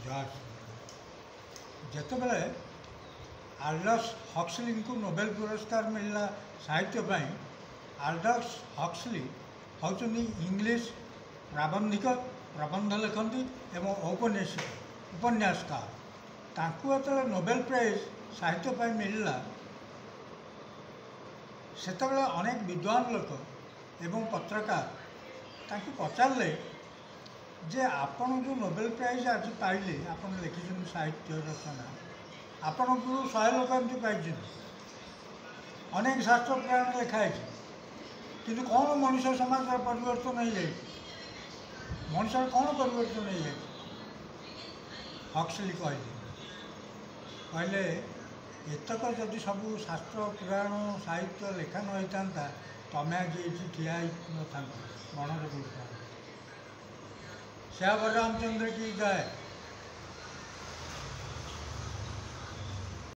George जितेबाला Aldous Huxley को Nobel पुरस्कार मिलला साहित्य पाई। आल्डस हक्सली होचुनी इंग्लिश प्राबंधिक प्रबंध लिखती एवं उपन्यासकार तांकु जो नोबेल प्राइज साहित्य पाई मिलला सेतबेले अनेक विद्वान लोक एवं पत्रकार तांकु पचारे जे आपण जो नोबेल प्राइज आज पाइले आपण लिखिछन साहित्य रचना आपण को 100 लोक एमती पाई अनेक शास्त्र पुराण लिखाई कि कौन मनुष्य समाज परिवर्तन हो जाए मनुष्य कौन परिवर्तन हो जाए हक्सली कहले एतक जदि सब शास्त्र पुराण साहित्य लेखा न होता तमें आज ये ठिया न था गणर गुरुता श्या रामचंद्र की जाए।